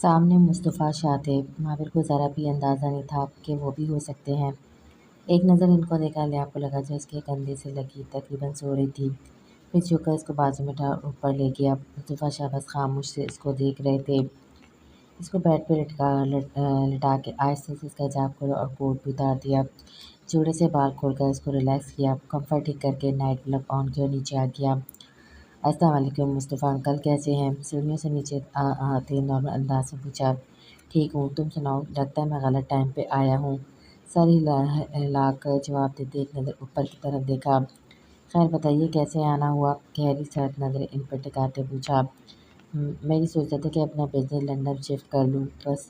سامنے مصطفیٰ شاہ تھے، ماہر کو ذرا بھی اندازہ نہیں تھا کہ وہ بھی ہو سکتے ہیں۔ ایک نظر ان کو دیکھا، لیا کو لگا جو اس کے کندھے سے لگی تقریباً سو رہی تھی، پھر جھک کر اس کو بازو میں اٹھا اوپر لے گیا۔ مصطفیٰ شاہ بس خاموش سے اس کو دیکھ رہے تھے۔ اس کو بیڈ پہ لٹا کے آہستہ سے اس کا حجاب کھولا اور کوٹ بھی اتار دیا۔ جوڑے سے بال کھول کر اس کو ریلیکس کیا، کمفرٹ ٹھیک کر کے نائٹ بلب آن کیا اور نیچے آ گیا۔ السلام علیکم مصطفیٰ انکل، کیسے ہیں؟ سیڑھیوں سے نیچے آتے نارمل انداز سے پوچھا۔ ٹھیک ہوں، تم سناؤ؟ لگتا ہے میں غلط ٹائم پہ آیا ہوں۔ سر ہلا کر جواب دیتے ایک نظر اوپر کی طرف دیکھا۔ خیر بتائیے کیسے آنا ہوا؟ گہری سرد نظریں ان پر ٹکاتے پوچھا۔ میری سوچ تھی کہ اپنا بزنس لندن شفٹ کر لوں، بس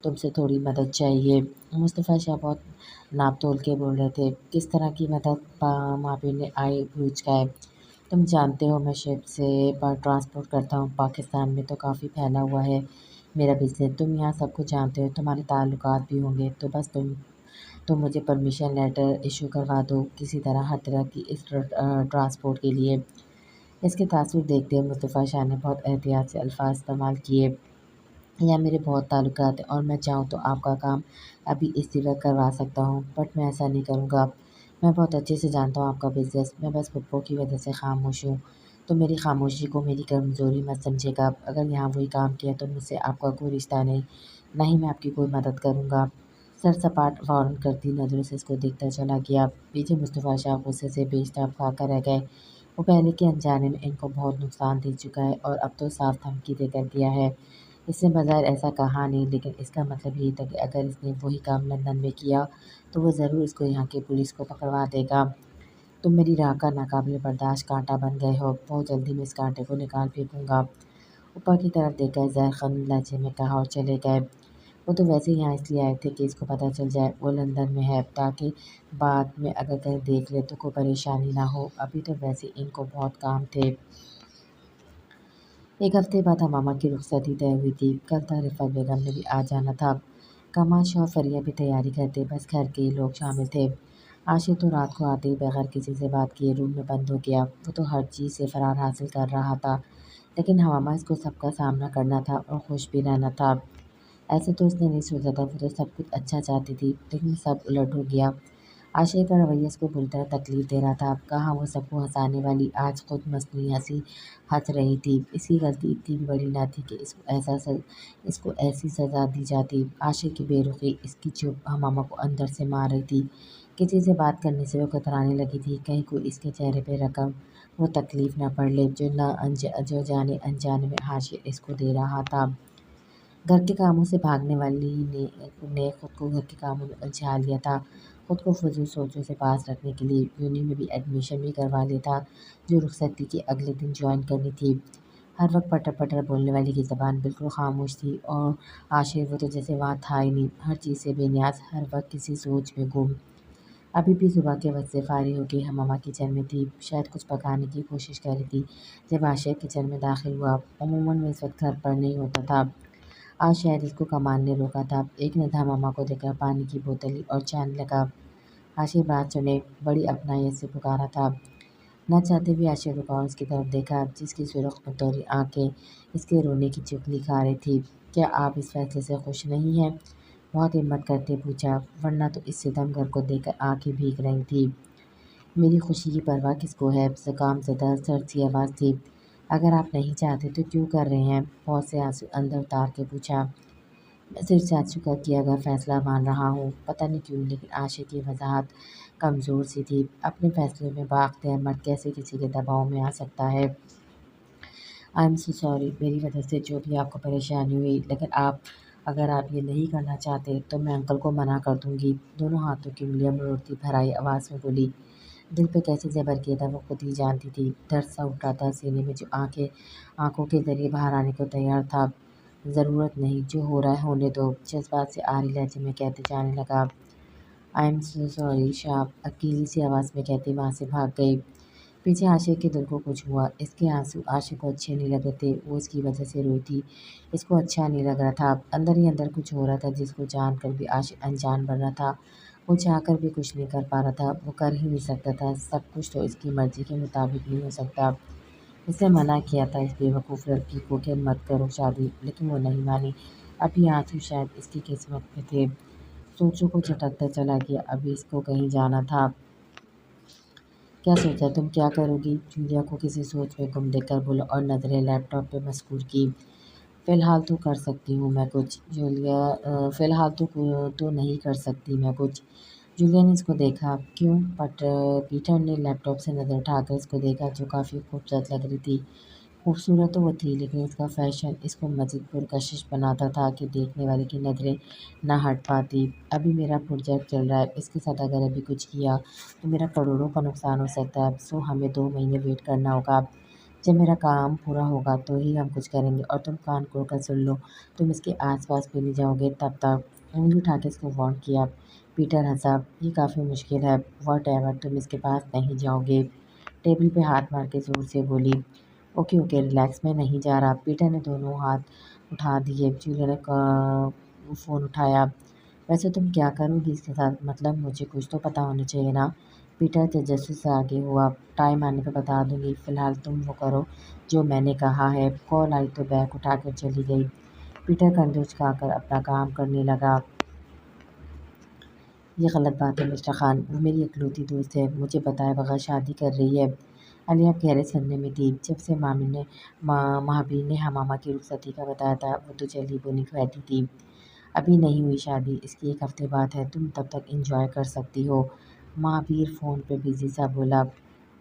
تم سے تھوڑی مدد چاہیے۔ مصطفیٰ شاہ بہت ناپ تول کے بول رہے تھے۔ کس طرح کی مدد؟ ماپی نے آئی بوجھ گئے۔ تم جانتے ہو میں شپ سے ٹرانسپورٹ کرتا ہوں، پاکستان میں تو کافی پھیلا ہوا ہے میرا بزنس، تم یہاں سب کچھ جانتے ہو، تمہارے تعلقات بھی ہوں گے، تو بس تم مجھے پرمیشن لیٹر ایشو کروا دو کسی طرح، ہر طرح کی اس ٹرانسپورٹ کے لیے۔ اس کے تاثر دیکھتے مصطفیٰ شاہ نے بہت احتیاط سے الفاظ استعمال کیے۔ یا میرے بہت تعلقات ہیں اور میں چاہوں تو آپ کا کام ابھی اسی وقت کروا سکتا ہوں، بٹ میں ایسا نہیں کروں گا۔ میں بہت اچھے سے جانتا ہوں آپ کا بزنس، میں بس پھپھو کی وجہ سے خاموش ہوں، تو میری خاموشی کو میری کمزوری مت سمجھے گا۔ اگر یہاں وہی کام کیا تو مجھ سے آپ کا کوئی رشتہ نہیں، نہ ہی میں آپ کی کوئی مدد کروں گا۔ سر سپاٹ فوراً کرتی نظروں سے اس کو دیکھتا چلا گیا۔ پیچھے مصطفیٰ شاہ غصے سے بیشتاب کھا کر رہ گئے۔ وہ پہلے کے انجانے میں ان کو بہت نقصان دے چکا ہے اور اب تو صاف دھمکی دے کر گیا ہے۔ اس نے بظاہر ایسا کہا نہیں، لیکن اس کا مطلب یہی تھا کہ اگر اس نے وہی کام لندن میں کیا تو وہ ضرور اس کو یہاں کی پولیس کو پکڑوا دے گا۔ تم میری راہ کا ناقابل برداشت کانٹا بن گئے ہو، بہت جلدی میں اس کانٹے کو نکال پھینکوں گا۔ اوپر کی طرف دیکھ کر زہر خند لہجے میں کہا اور چلے گئے۔ وہ تو ویسے یہاں اس لیے آئے تھے کہ اس کو پتہ چل جائے وہ لندن میں ہے، تاکہ بعد میں اگر کہیں دیکھ لے تو کوئی پریشانی نہ ہو۔ ابھی تو ویسے ان کو بہت کام تھے۔ ایک ہفتے بعد حمامہ کی رخصتی طے ہوئی تھی۔ کل تک رفعت بیگم نے بھی آ جانا تھا۔ کمال شاہ اور فریہ بھی تیاری کرتے، بس گھر کے ہی لوگ شامل تھے۔ عاشق تو رات کو آتے ہی بغیر کسی سے بات کیے روم میں بند ہو گیا۔ وہ تو ہر چیز سے فرار حاصل کر رہا تھا، لیکن حمامہ اس کو سب کا سامنا کرنا تھا اور خوش بھی رہنا تھا۔ ایسے تو اس نے نہیں سوچا تھا، وہ تو سب کچھ اچھا چاہتی تھی، لیکن سب الٹ ہو گیا۔ عاشق کا رویہ اس کو بری طرح تکلیف دے رہا تھا۔ کہاں وہ سب کو ہنسانے والی، آج خود مصنوعی ہنسی ہنس رہی تھی۔ اس کی غلطی اتنی بھی بڑی نہ تھی کہ اس کو ایسی سزا دی جاتی۔ عاشق کی بے رخی، اس کی چپ حمامہ کو اندر سے مار رہی تھی۔ کسی سے بات کرنے سے وہ کترانے لگی تھی، کہیں کوئی اس کے چہرے پہ رقم وہ تکلیف نہ پڑھ لے جو جانے انجانے میں عاشق اس کو دے رہا تھا۔ گھر کے کاموں سے بھاگنے والی نے خود کو گھر کے کاموں میں الجھا لیا تھا۔ خود کو فضول سوچوں سے پاس رکھنے کے لیے یونین میں بھی ایڈمیشن بھی کروا لیتا، جو رخصتی کے اگلے دن جوائن کرنی تھی۔ ہر وقت پٹر پٹر بولنے والی کی زبان بالکل خاموش تھی، اور عاشق وہ تو جیسے وہاں تھا ہی نہیں، ہر چیز سے بے نیاز، ہر وقت کسی سوچ میں گم۔ ابھی بھی صبح کے وقت سے فارغ ہو کے حمامہ کچن میں تھی، شاید کچھ پکانے کی کوشش کر رہی تھی جب عاشق کچن میں داخل ہوا۔ عموماً وہ اس وقت گھر پر نہیں ہوتا تھا، آج شاید اس کو کمال نے روکا تھا۔ ایک نے حمامہ کو دیکھا، پانی کی بوتل لی اور چاند لگا۔ عاشق بات سنے، بڑی اپنائیت سے پکارا تھا۔ نہ چاہتے بھی عاشق رکا اور اس کی طرف دیکھا، جس کی سرخ متوری آنکھیں اس کے رونے کی چغلی کھا رہی تھی۔ کیا آپ اس فیصلے سے خوش نہیں ہیں؟ بہت ہمت کرتے پوچھا، ورنہ تو اس ستم گر کو دیکھ کر آنکھیں بھیگ رہی تھیں۔ میری خوشی کی پرواہ کس کو ہے؟ زکام زدہ سرد سی آواز تھی۔ اگر آپ نہیں چاہتے تو کیوں کر رہے ہیں؟ بہت سے آنسو اندر اتار کے پوچھا۔ میں صرف چاچو کا کیا گیا فیصلہ مان رہا ہوں۔ پتہ نہیں کیوں، لیکن عاشق کی وضاحت کمزور سی تھی۔ اپنے فیصلے میں بااختیار مرد کیسے کسی کے دباؤ میں آ سکتا ہے؟ آئی ایم سو سوری، میری وجہ سے جو بھی آپ کو پریشانی ہوئی، لیکن اگر آپ یہ نہیں کرنا چاہتے تو میں انکل کو منع کر دوں گی، دونوں ہاتھوں کی انگلیاں مروڑتی بھرائی آواز میں بولی۔ دل پہ کیسے زبر کیا تھا وہ خود ہی جانتی تھی۔ درد سا اٹھ رہا تھا سینے میں جو آنکھوں کے ذریعے باہر آنے کو تیار تھا۔ ضرورت نہیں، جو ہو رہا ہے ہونے دو، جذبات سے آری لہجے میں کہتے جانے لگا۔ آئی ایم سو سوری شاہ، اکیلی سی آواز میں کہتی وہاں سے بھاگ گئی۔ پیچھے عاشق کے دل کو کچھ ہوا، اس کے آنسو عاشق کو اچھے نہیں لگ رہے تھے، وہ اس کی وجہ سے روئی تھی، اس کو اچھا نہیں لگ رہا تھا۔ اندر ہی اندر کچھ ہو رہا تھا جس کو جان کر بھی عاشق انجان بن رہا تھا، وہ چاہ کر بھی کچھ نہیں کر پا رہا تھا، وہ کر ہی نہیں سکتا تھا، سب کچھ تو اس کی مرضی کے مطابق نہیں ہو سکتا۔ اس نے منع کیا تھا اس بے وقوف لڑکی کو کہ مت کرو شادی، لیکن وہ نہیں مانی۔ ابھی آنسو شاید اس کی قسمت میں تھے۔ سوچوں کو جھٹکتا چلا گیا۔ ابھی اس کو کہیں جانا تھا۔ کیا سوچا؟ تم کیا کرو گی؟ جولیا کو کسی سوچ میں گم دیکھ کر بولا اور نظریں لیپ ٹاپ پہ مسکور کی۔ فی الحال تو کر سکتی ہوں میں کچھ جولیا، فی الحال تو نہیں کر سکتی میں کچھ۔ جولیا نے اس کو دیکھا۔ کیوں؟ پیٹر نے لیپ ٹاپ سے نظر اٹھا کر اس کو دیکھا جو کافی خوبصورت لگ رہی تھی۔ خوبصورت تو وہ تھی لیکن اس کا فیشن اس کو مزید پرکشش بناتا تھا کہ دیکھنے والے کی نظریں نہ ہٹ پاتی۔ ابھی میرا پروجیکٹ چل رہا ہے، اس کے ساتھ اگر ابھی کچھ کیا تو میرا کروڑوں کا نقصان ہو سکتا ہے، سو ہمیں 2 مہینے ویٹ کرنا ہوگا۔ جب میرا کام پورا ہوگا تو ہی ہم کچھ کریں گے، اور تم کان کھول کر سن لو، تم اس کے آس پاس بھی نہیں جاؤ گے تب تک۔ انگلی اٹھا کے اس کو وارن کیا۔ پیٹر ہنسا۔ یہ کافی مشکل ہے۔ واٹ ایور، تم اس کے پاس نہیں جاؤ گے۔ ٹیبل پہ ہاتھ مار کے زور سے بولی۔ اوکے اوکے ریلیکس، میں نہیں جا رہا۔ پیٹر نے دونوں ہاتھ اٹھا دیے۔ جولیا نے فون اٹھایا۔ ویسے تم کیا کرو گی اس کے ساتھ؟ مطلب مجھے کچھ تو پتہ ہونا چاہیے نا۔ پیٹر تجسس سے آگے ہوا۔ ٹائم آنے پہ بتا دوں گی، فی الحال تم وہ کرو جو میں نے کہا ہے۔ کال آئی تو بیگ اٹھا کر چلی گئی۔ پیٹر کندھے اچکا کر اپنا کام کرنے لگا۔ یہ غلط بات ہے مسٹر خان، وہ میری اکلوتی دوست ہے، مجھے بتائے بغیر شادی کر رہی ہے۔ علیہ اب گہرے صدمے میں تھی۔ جب سے مہابیر نے حمامہ کی رخصتی کا بتایا تھا وہ تو جلی بنی رہتی تھی۔ ابھی نہیں ہوئی شادی، اس کی 1 ہفتے بعد ہے، تم تب تک انجوائے کر سکتی ہو۔ مہابیر فون پہ بزی سا بولا۔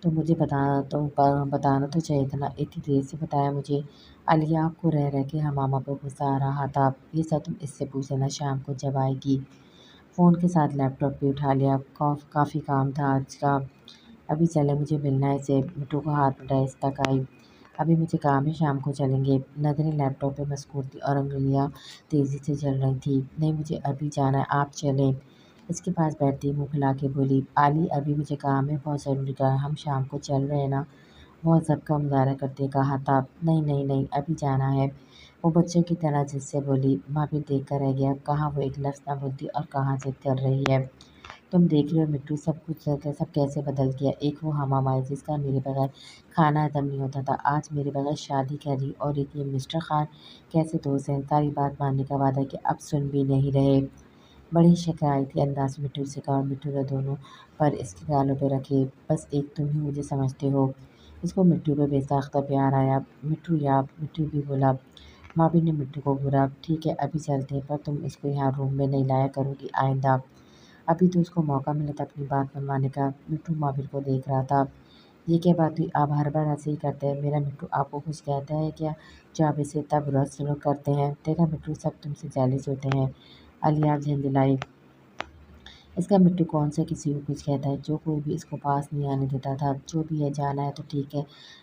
تو مجھے بتانا تو چاہیے تھا نا، اتنی دیر سے بتایا مجھے۔ علیہ آپ کو رہ رہ کے حمامہ پہ غصہ آ رہا تھا۔ یہ سب تم اس سے پوچھ لینا شام کو جب آئے گی۔ فون کے ساتھ لیپ ٹاپ بھی اٹھا لیا۔ کافی کام تھا آج کا۔ ابھی چلیں، مجھے ملنا ہے اسے۔ مٹھو کو ہاتھ بٹھائے اس تک آئی۔ ابھی مجھے کام ہے، شام کو چلیں گے۔ نظریں لیپ ٹاپ پہ مسکور تھی اور انگلیاں تیزی سے چل رہی تھیں۔ نہیں مجھے ابھی جانا ہے، آپ چلیں۔ اس کے پاس بیٹھتی منہ پھیلا کے بولی۔ علی ابھی مجھے کام ہے، بہت ضروری کام، ہم شام کو چل رہے ہیں نا؟ بہت ضبط کا مظاہرہ کرتے کہا تھا۔ نہیں نہیں نہیں، ابھی جانا ہے، وہ بچوں کی طرح ضد سے بولی۔ مہابیر دیکھ کر رہ گیا، کہاں وہ ایک لفظ نہ بولتی اور کہاں ضد کر رہی ہے۔ تم دیکھ رہے ہو مٹھو، سب کیسے بدل گیا۔ ایک وہ حمامہ ہے جس کا میرے بغیر کھانا ہضم نہیں ہوتا تھا، آج میرے بغیر شادی کر لی، اور ایک یہ مسٹر خان، کیسے دوست ہیں۔ ساری بات ماننے کا وعدہ کہ اب سن بھی نہیں رہے۔ بڑی شکایتی انداز میں مٹھو سے کہا اور مٹھو نے دونوں پر اس کے گالوں پہ رکھے۔ بس ایک تم ہی مجھے سمجھتے ہو۔ اس کو مٹھو پہ بے ساختہ پیار آیا۔ مٹھو بھی بولا۔ مہابیر نے مٹھو کو گھورا۔ ٹھیک ہے ابھی چلتے ہیں، پر تم اس کو یہاں روم میں نہیں لایا کرو گی آئندہ۔ ابھی تو اس کو موقع ملا تھا اپنی بات منوانے کا۔ مٹھو مہابیر کو دیکھ رہا تھا۔ یہ کیا بات ہوئی، آپ ہر بار ایسے ہی کرتے ہیں؟ میرا مٹھو آپ کو کچھ کہتا ہے کیا جو آپ اسے اتنا برا سلوک کرتے ہیں؟ دیکھا مٹھو، سب تم سے جیلس ہوتے ہیں۔ علیہ جھنجھلائی۔ اس کا مٹھو کون سا کسی کو کچھ کہتا ہے؟ جو کوئی بھی اس کو پاس نہیں آنے دیتا تھا۔ جو بھی ہے جانا ہے تو ٹھیک ہے،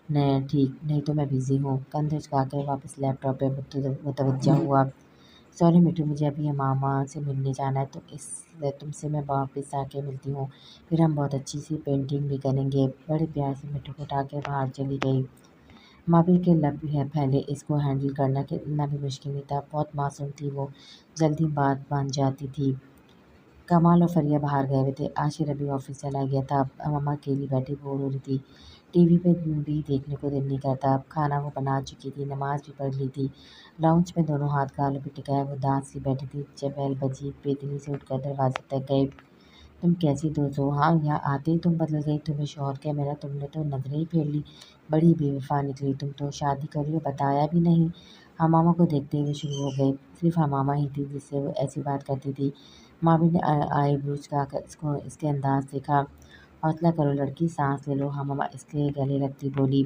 نہیں تو میں بزی ہوں۔ کندھے اچکا کر واپس لیپ ٹاپ پہ متوجہ ہوا۔ سوری مٹھو، مجھے ابھی حمامہ سے ملنے جانا ہے، تو تم سے میں واپس آ کے ملتی ہوں، پھر ہم بہت اچھی سی پینٹنگ بھی کریں گے۔ بڑے پیار سے مٹھو کو اٹھا کے باہر چلی گئی۔ مہابیر کے لب پھیلے، اس کو ہینڈل کرنا اتنا بھی مشکل نہیں تھا، بہت معصوم تھی وہ، جلدی بات مان جاتی تھی۔ کمال اور فریہ باہر گئے ہوئے تھے۔ عاشر ابھی آفس چلا گیا تھا۔ مما اکیلی بیٹھی بور ہو رہی تھی۔ ٹی وی پہ بھی دیکھنے کو دل نہیں کرتا۔ کھانا وہ بنا چکی تھی، نماز بھی پڑھ لی تھی۔ لاؤنج میں دونوں ہاتھ گالوں پہ ٹکائے وہ داس سی بیٹھی تھی۔ جب بیل بجی، بے دلی سے اٹھ کر دروازے تک گئے۔ تم کیسی دوست ہو؟ ہاں، یہاں آتے ہی تم بدل گئی، تمہیں شوہر کیا ملا؟ تم نے تو نظریں ہی پھیر لی، بڑی بے وفا نکلی تم تو، شادی کر رہی ہو بتایا بھی نہیں۔ حمامہ کو دیکھتے ہوئے شروع ہو گئے۔ صرف حمامہ ہی تھی جس سے وہ ایسی بات کرتی تھی۔ مہابیر نے آئی برو چکا کر اس کے انداز دیکھا۔ حوصلہ کرو لڑکی، سانس لے لو۔ حمامہ اس کے گلے لگتی بولی۔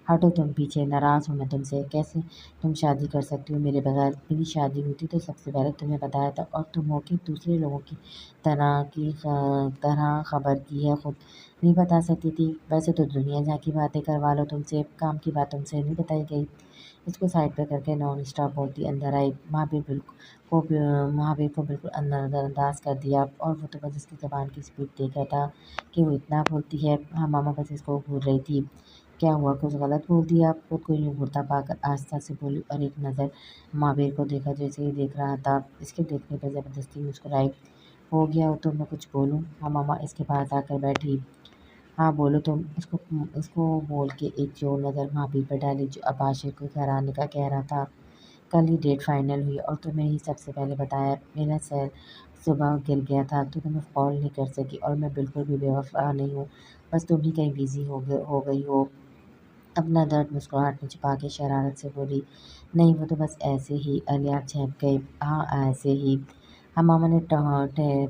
ہٹو تم پیچھے، ناراض ہوں میں تم سے، کیسے تم شادی کر سکتی ہو میرے بغیر؟ میری شادی ہوئی تھی تو سب سے پہلے تمہیں بتایا تھا، اور تم ہو کہ دوسرے لوگوں کی طرح خبر کی ہے خود نہیں بتا سکتی تھی؟ ویسے تو دنیا جہاں کی باتیں کروا لو تم سے، کام کی بات تم سے نہیں بتائی گئی۔ اس کو سائڈ پہ کر کے نان اسٹاپ بولتی اندر آئی۔ مہابیر کو بالکل نظر انداز کر دیا، اور وہ تو بس اس کی زبان کی اسپیڈ دیکھ رہا تھا کہ وہ اتنا بولتی ہے۔ حمامہ بس اس کو گھور رہی تھی۔ کیا ہوا، کچھ غلط بول دیا؟ خود کو یوں گھورتا پا کر آہستہ سے بولی اور ایک نظر مہابیر کو دیکھا جو اسے ہی دیکھ رہا تھا۔ اس کے دیکھنے پہ زبردستی مسکرائی۔ ہو گیا ہو تو میں کچھ بولوں؟ حمامہ اس کے پاس آ کر بیٹھی۔ ہاں بولو تم۔ اس کو بول کے ایک چور نظر مہابیر پر ڈالی جو اب عاشر کو گھر آنے کا کہہ رہا تھا۔ کل ہی ڈیٹ فائنل ہوئی اور تمہیں ہی سب سے پہلے بتایا۔ میرا سر صبح گر گیا تھا تو تمہیں کال نہیں کر سکی، اور میں بالکل بھی بے وفا نہیں ہوں، بس تم ہی کہیں بزی ہو گئی ہو۔ اپنا درد مسکراہٹ میں چھپا کے شرارت سے بولی۔ نہیں، وہ تو بس ایسے ہی۔ الیاف جھنک گئی۔ ہاں ایسے ہی۔ حمامہ نے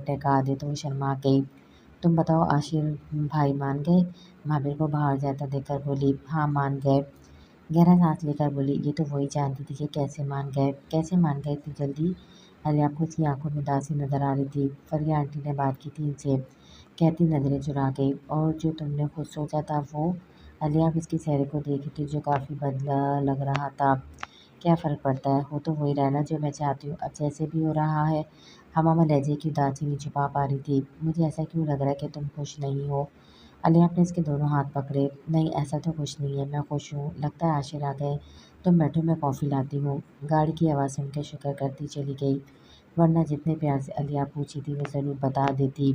ٹہکا دی تو وہ شرما گئی۔ تم بتاؤ عاشر بھائی مان گئے؟ مابر کو باہر جاتا دیکھ کر بولی۔ ہاں مان گئے۔ گہرا سانس لے کر بولی۔ یہ تو وہی جانتی تھی کہ کیسے مان گئے۔ کیسے مان گئے اتنی جلدی؟ الیاف کو اس کی آنکھوں میں اداسی نظر آ رہی تھی۔ فریہ آنٹی نے بات کی تھی ان سے، کہتی نظریں چرا گئی۔ اور جو تم نے خود سوچا تھا وہ؟ الیاف اس کے چہرے کو دیکھی تھی جو کافی بدلا لگ رہا تھا۔ کیا فرق پڑتا ہے، ہو تو وہی رہا نا جو میں چاہتی ہوں، اب جیسے بھی ہو رہا ہے۔ حمامہ لہجے کی اداسی نہیں چھپا پا رہی تھی۔ مجھے ایسا کیوں لگ رہا ہے کہ تم خوش نہیں ہو؟ الیاف نے اس کے دونوں ہاتھ پکڑے۔ نہیں ایسا تو کچھ نہیں ہے، میں خوش ہوں۔ لگتا ہے عاشر آ گئے، تم بیٹھو میں کافی لاتی ہوں۔ گاڑی کی آواز سن کے شکر کرتی چلی گئی، ورنہ جتنے پیار سے الیاف پوچھی تھی وہ ضرور بتا دیتی،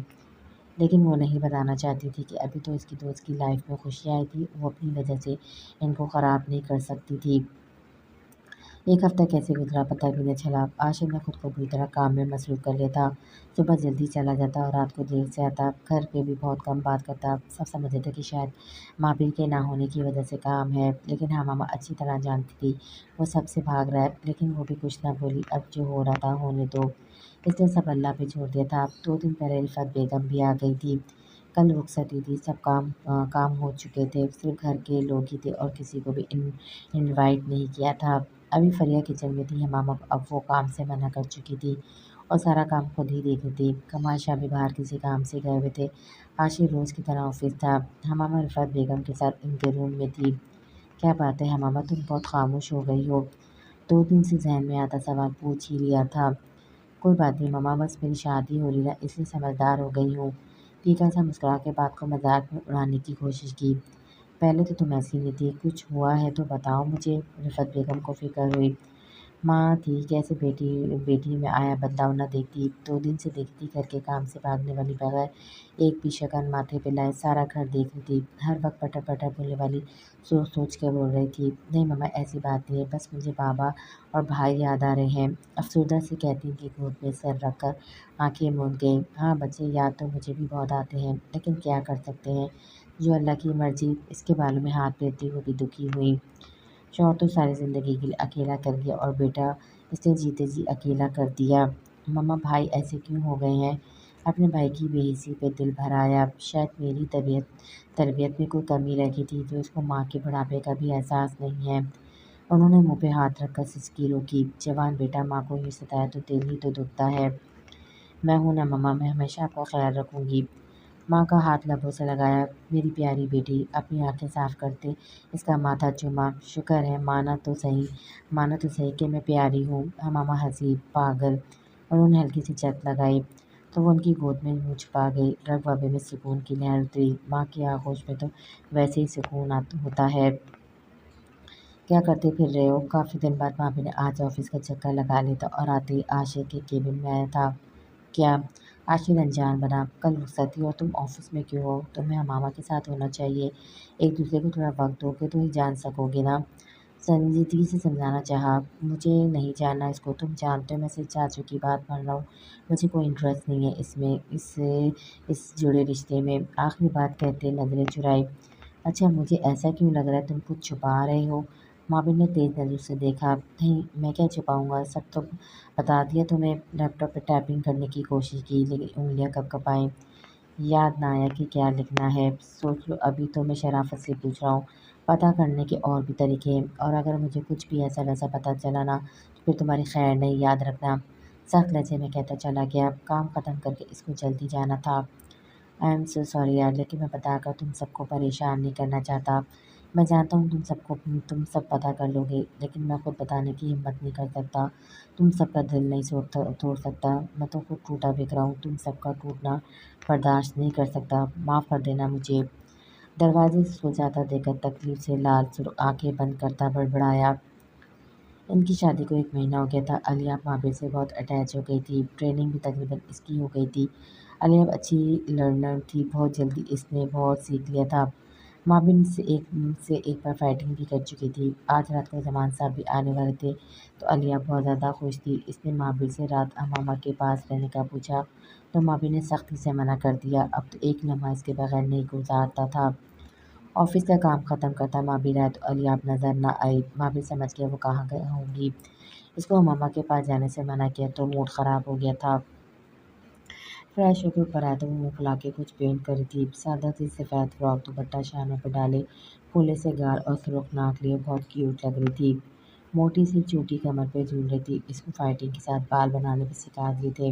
لیکن وہ نہیں بتانا چاہتی تھی کہ ابھی تو اس کی دوست کی لائف میں خوشیاں آئی تھی، وہ اپنی وجہ سے ان کو خراب نہیں کر سکتی تھی۔ ایک ہفتہ کیسے گزرا پتہ بھی نہ چلا۔ عاشر نے خود کو بری طرح کام میں مصروف کر لیا تھا۔ صبح جلدی چلا جاتا اور رات کو دیر سے آتا، گھر پہ بھی بہت کم بات کرتا۔ سب سمجھتے تھے کہ شاید مابر کے نہ ہونے کی وجہ سے کام ہے، لیکن حمامہ اچھی طرح جانتی تھی وہ سب سے بھاگ رہا ہے، لیکن وہ بھی کچھ نہ بولی۔ اب جو ہو رہا تھا ہونے دو، اس نے سب اللہ پہ چھوڑ دیا تھا۔ 2 دن پہلے رفعت بیگم بھی آ گئی تھی۔ کل رخصتی تھی، سب کام ہو چکے تھے، صرف گھر کے لوگ ہی تھے اور کسی کو بھی انوائٹ نہیں کیا تھا۔ ابھی فریہ کچن میں تھی، حمامہ کو اب وہ کام سے منع کر چکی تھی اور سارا کام خود ہی دیکھ رہی تھی۔ کمال شاہ بھی باہر کسی کام سے گئے ہوئے تھے، عاشر روز کی طرح آفس تھا۔ حمامہ رفعت بیگم کے ساتھ ان کے روم میں تھی۔ کیا بات ہے حمامہ، تم بہت خاموش ہو گئی ہو؟ 2 دن سے ذہن میں آتا سوال پوچھ ہی لیا تھا۔ کوئی بات نہیں ماما، بس میری شادی ہو رہی نا اس لیے سمجھدار ہو گئی ہوں۔ ٹھیکا سا مسکرا کے بات کو مذاق میں اڑانے کی کوشش کی۔ پہلے تو تم ایسی نہیں تھی، کچھ ہوا ہے تو بتاؤ مجھے۔ رفعت بیگم کو فکر ہوئی۔ ماں تھی کیسے بیٹی میں آیا بدلاؤ نہ دیکھتی، 2 دن سے دیکھتی گھر کے کام سے بھاگنے والی بغیر ایک بھی شگن ماتھے پہ لائے سارا گھر دیکھ رہی تھی، ہر وقت پٹر پٹر بولنے والی سوچ سوچ کے بول رہی تھی۔ نہیں ماما ایسی بات نہیں ہے، بس مجھے بابا اور بھائی یاد آ رہے ہیں، افسردہ سے کہتی کہ گود میں سر رکھ کر آنکھیں موند گئی۔ ہاں بچے یاد تو مجھے بھی بہت آتے ہیں، لیکن کیا کر سکتے ہیں، جو اللہ کی مرضی۔ اس کے بالوں میں ہاتھ پھیرتی وہ بھی دکھی ہوئی۔ شوہر تو ساری زندگی کے لیے اکیلا کر گیا اور بیٹا اس نے جیتے جی اکیلا کر دیا۔ ماما بھائی ایسے کیوں ہو گئے ہیں؟ اپنے بھائی کی بے حسی پہ دل بھر آیا۔ شاید میری تربیت میں کوئی کمی رہ گئی تھی جو اس کو ماں کے بڑھاپے کا بھی احساس نہیں ہے۔ انہوں نے منہ پہ ہاتھ رکھ کر سسکی روکی۔ جوان بیٹا ماں کو یوں ستائے تو دل ہی تو دکھتا ہے۔ میں ہوں نا ماما، میں ہمیشہ آپ کا خیال رکھوں گی۔ ماں کا ہاتھ لبوں سے لگایا۔ میری پیاری بیٹی، اپنی آنکھیں صاف کرتے اس کا ماتھا چوما۔ شکر ہے، مانا تو صحیح کہ میں پیاری ہوں۔ حمامہ ہنسی۔ پاگل۔ انہوں نے ہلکی سی چرت لگائی تو وہ ان کی گود میں منہ چھپا گئی۔ رگ وبے میں سکون کی لہر اتری۔ ماں کی آغوش میں تو ویسے ہی سکون ہوتا ہے۔ کیا کرتے پھر رہے ہو؟ کافی دن بعد بھابھی نے آج آفس کا چکر لگا لیا تھا اور آتے ہی عاشر کے کیبن میں آیا تھا۔ کیا؟ عاشر انجان بنا۔ کل رخصتی اور تم آفس میں کیوں ہو؟ تمہیں حمامہ کے ساتھ ہونا چاہیے، ایک دوسرے کو تھوڑا وقت دو گے تو ہی جان سکو گے نا۔ سنجیدگی سے سمجھانا چاہا۔ مجھے نہیں جاننا اس کو، تم جانتے ہو میں صرف چاچو کی بات مان رہا ہوں، مجھے کوئی انٹرسٹ نہیں ہے اس میں، اس جڑے رشتے میں۔ آخری بات کہتے نظریں چرائی۔ اچھا مجھے ایسا کیوں لگ رہا ہے تم کچھ چھپا رہے ہو؟ مابر نے تیز نظر سے دیکھا۔ نہیں میں کیا چھپاؤں گا، سب تو بتا دیا تمہیں۔ لیپ ٹاپ پہ ٹائپنگ کرنے کی کوشش کی لیکن انگلیاں کپکپائیں، یاد نہ آیا کہ کیا لکھنا ہے۔ سوچ لو ابھی تو میں شرافت سے پوچھ رہا ہوں، پتہ کرنے کے اور بھی طریقے ہیں، اور اگر مجھے کچھ بھی ایسا ویسا پتہ چلا نا تو پھر تمہاری خیر نہیں، یاد رکھنا۔ سخت لہجے میں کہتا چلا گیا۔ کام ختم کر کے اس کو جلدی جانا تھا۔ آئی ایم سو سوری یار، لیکن میں بتا کر تم سب کو پریشان نہیں کرنا چاہتا۔ میں جانتا ہوں تم سب پتہ کر لو گے، لیکن میں خود بتانے کی ہمت نہیں کر سکتا، تم سب کا دل نہیں توڑ سکتا، میں تو خود ٹوٹا بکھرا ہوں، تم سب کا ٹوٹنا برداشت نہیں کر سکتا، معاف کر دینا مجھے۔ دروازے سے سو جاتا دیکھ کر تکلیف سے لال سرخ آنکھیں بند کرتا بڑبڑایا۔ ان کی شادی کو 1 مہینہ ہو گیا تھا۔ الیاف مابر سے بہت اٹیچ ہو گئی تھی، ٹریننگ بھی تقریباً اس کی ہو گئی تھی۔ الیاف اچھی لرنر تھی، بہت جلدی اس نے بہت سیکھ لیا تھا۔ مابن سے ایک بار فائٹنگ بھی کر چکی تھی۔ آج رات کو زمان صاحب بھی آنے والے تھے تو علیہ بہت زیادہ خوش تھی۔ اس نے مابن سے رات امامہ کے پاس رہنے کا پوچھا تو مابن نے سختی سے منع کر دیا۔ اب تو ایک لمحہ اس کے بغیر نہیں گزارتا تھا۔ آفس کا کام ختم کرتا مابن آیا تو علیہ اب نظر نہ آئی۔ مابن سمجھ گیا وہ کہاں گئے ہوں گی۔ اس کو امامہ کے پاس جانے سے منع کیا تو موڈ خراب ہو گیا تھا۔ فریش ہو کے اوپر آیا تو وہ منہ پھلا کے کچھ پینٹ کری تھی۔ سادہ سی سفید فراک دوپٹہ شانوں پہ ڈالے، پھولے سے گال اور سرخ ناک لیے بہت کیوٹ لگ رہی تھی۔ موٹی سی چوٹی کمر پہ جھول رہی تھی۔ اس کو فائٹنگ کے ساتھ بال بنانے بھی سکھا دیے تھے۔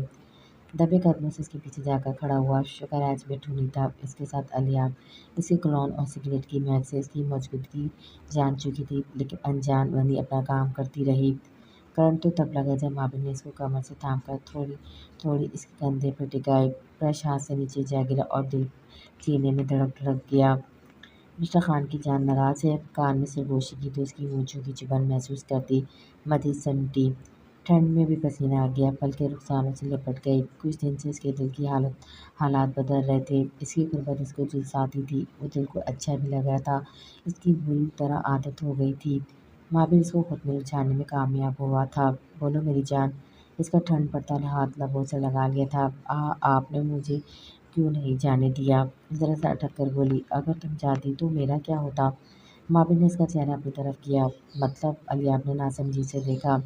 دبے قدموں سے اس کے پیچھے جا کر کھڑا ہوا۔ شکر ہے آج بیٹھو نہیں تھا۔ اس کے ساتھ علیہ اس کی کولون اور سگریٹ کی مہک سے اس کی موجودگی جان چکی تھی، لیکن انجان بنی اپنا کام کرتی رہی۔ کرنٹ تو تب لگا جب مابن نے اس کو کمر سے تھام کر تھوڑی تھوڑی اس کے کندھے پہ ٹکائی۔ برش ہاتھ سے نیچے جا گرا اور دل سینے میں دھڑک دھڑک گیا۔ مسٹر خان کی جان ناراض ہے؟ کان میں سرگوشی کی تو اس کی مونچھوں کی چبھن محسوس کرتی مزید سنٹی۔ ٹھنڈ میں بھی پسینہ آ گیا، پلکیں رخساروں سے لپٹ گئی۔ کچھ دن سے اس کے دل کی حالات بدل رہے تھے۔ اس کی غربت اس کو جھلساتی تھی، وہ دل کو اچھا بھی لگ رہا تھا۔ اس کی بری طرح عادت ہو گئی تھی۔ مابن اس کو خود میں الجھانے میں کامیاب ہوا تھا۔ بولو میری جان۔ اس کا ٹھنڈ پڑتا ہاتھ لبوں سے لگا لیا تھا۔ آپ نے مجھے کیوں نہیں جانے دیا؟ ذرا سا اٹک کر بولی۔ اگر تم جاتی تو میرا کیا ہوتا؟ مابن نے اس کا چہرہ اپنی طرف کیا۔ مطلب؟ علیہ نے ناسمجھی سے دیکھا۔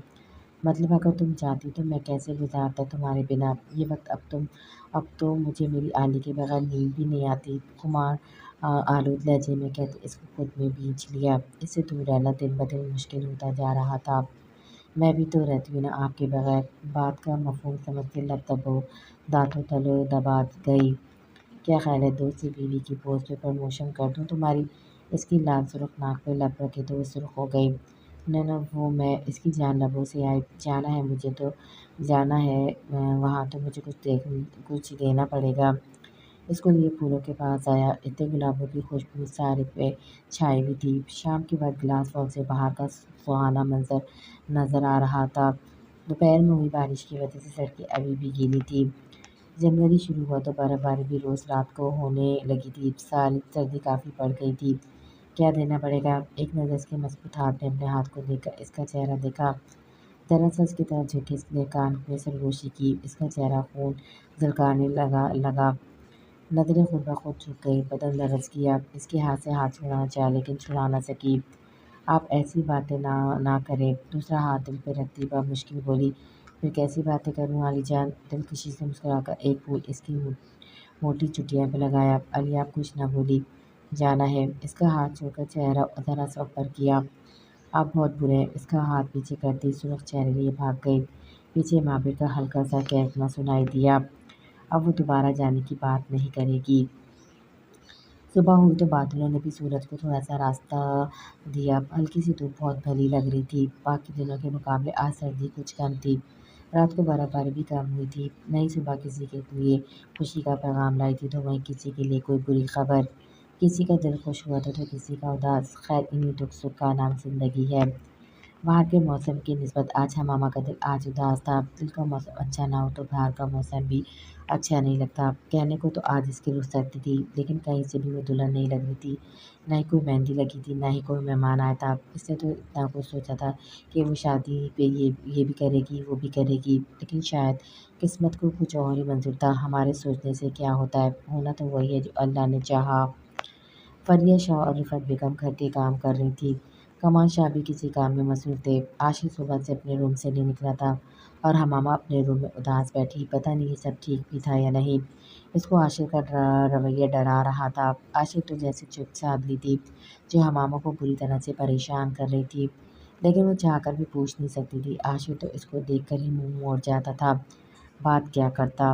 مطلب اگر تم جاتی تو میں کیسے گزارتا تمہارے بنا یہ وقت؟ اب تو مجھے میری آلی کے بغیر نیند بھی نہیں آتی۔ خمار آلود لہجے میں کہتے اس کو خود میں بیچ لیا۔ اس سے دور رہنا دن بدن مشکل ہوتا جا رہا تھا۔ میں بھی تو رہتی ہوں نا آپ کے بغیر۔ بات کا مفہوم سمجھ کے لب دانتوں تلے دبا گئی۔ کیا خیال ہے دوست سے بیوی کی پوسٹ پہ پروموشن کر دوں تمہاری؟ اس کی لال سرخ ناک پہ لب رکھے تو وہ سرخ ہو گئی۔ نہ وہ میں اس کی جان لبوں سے آئی۔ جانا ہے مجھے تو جانا ہے وہاں تو مجھے کچھ دینا پڑے گا۔ اس کو لیے پھولوں کے پاس آیا۔ اتنے گلابوں کی خوشبو سارے پہ چھائی ہوئی تھی۔ شام کے وقت گلاس فوق سے باہر کا سہانا منظر نظر آ رہا تھا۔ دوپہر میں ہوئی بارش کی وجہ سے سڑکیں ابھی بھی گیلی تھیں۔ جنوری شروع ہوا تو برف باری بھی روز رات کو ہونے لگی تھی۔ سردی کافی پڑ گئی تھی۔ کیا دینا پڑے گا؟ ایک نظر اس کے مضبوط ہاتھ میں اپنے ہاتھ کو دیکھ کر اس کا چہرہ دیکھا۔ ذرا سا اس کی طرف جھکے اس نے کان میں سرگوشی کی۔ اس کا چہرہ خون جھلکانے لگا۔ نظریں خود بخود جھک گئی، بدن لرز گیا۔ اس کے ہاتھ سے ہاتھ چھڑانا چاہا لیکن چھڑا نہ سکی۔ آپ ایسی باتیں نہ کریں۔ دوسرا ہاتھ دل پہ رکھتی بمشکل بولی۔ پھر کیسی باتیں کروں علی جان؟ دلکشی سے مسکرا کر ایک پھول اس کی موٹی چٹیاں پہ لگایا۔ علیہ کچھ نہ بولی۔ جانا ہے؟ اس کا ہاتھ چھوڑ کر چہرہ ذرا سا اوپر کیا۔ آپ بہت برے ہیں۔ اس کا ہاتھ پیچھے کرتی سرخ چہرے لیے بھاگ گئی۔ پیچھے مابن کا ہلکا سا کہکنا سنائی دیا۔ اب وہ دوبارہ جانے کی بات نہیں کرے گی۔ صبح ہوئی تو بادلوں نے بھی سورج کو تھوڑا سا راستہ دیا۔ ہلکی سی دھوپ بہت بھلی لگ رہی تھی۔ باقی دنوں کے مقابلے آج سردی کچھ کم تھی۔ رات کو برف باری بھی کم ہوئی تھی۔ نئی صبح کسی کے لیے خوشی کا پیغام لائی تھی تو وہیں کسی کے لیے کوئی بری خبر۔ کسی کا دل خوش ہوا تھا تو کسی کا اداس۔ خیر انہی دکھ سکھ کا نام زندگی ہے۔ باہر کے موسم کی نسبت آج حمامہ کا دل آج اداس تھا۔ دل کا موسم اچھا نہ ہو تو باہر کا موسم بھی اچھا نہیں لگتا۔ کہنے کو تو آج اس کی رخصتی تھی لیکن کہیں سے بھی وہ دلہن نہیں لگ رہی تھی۔ نہ ہی کوئی مہندی لگی تھی، نہ ہی کوئی مہمان آیا تھا۔ اس نے تو اتنا کچھ سوچا تھا کہ وہ شادی پہ یہ بھی کرے گی وہ بھی کرے گی، لیکن شاید قسمت کو کچھ اور ہی منظور تھا۔ ہمارے سوچنے سے کیا ہوتا ہے، ہونا تو وہی ہے جو اللہ نے چاہا۔ فریہ شاہ اور رفعت بیگم گھر کے کام کر رہی تھی۔ کمال شاہ بھی کسی کام میں مصروف تھے۔ عاشق صبح سے اپنے روم سے نہیں نکلا تھا اور حمامہ اپنے روم میں اداس بیٹھی۔ پتہ نہیں یہ سب ٹھیک بھی تھا یا نہیں۔ اس کو عاشق کا رویہ ڈرا رہا تھا۔ عاشق تو جیسے چپ چادلی تھی جو حمامہ کو بری طرح سے پریشان کر رہی تھی، لیکن وہ چاہ کر بھی پوچھ نہیں سکتی تھی۔ عاشق تو اس کو دیکھ کر ہی منہ موڑ جاتا تھا۔ بات کیا کرتا؟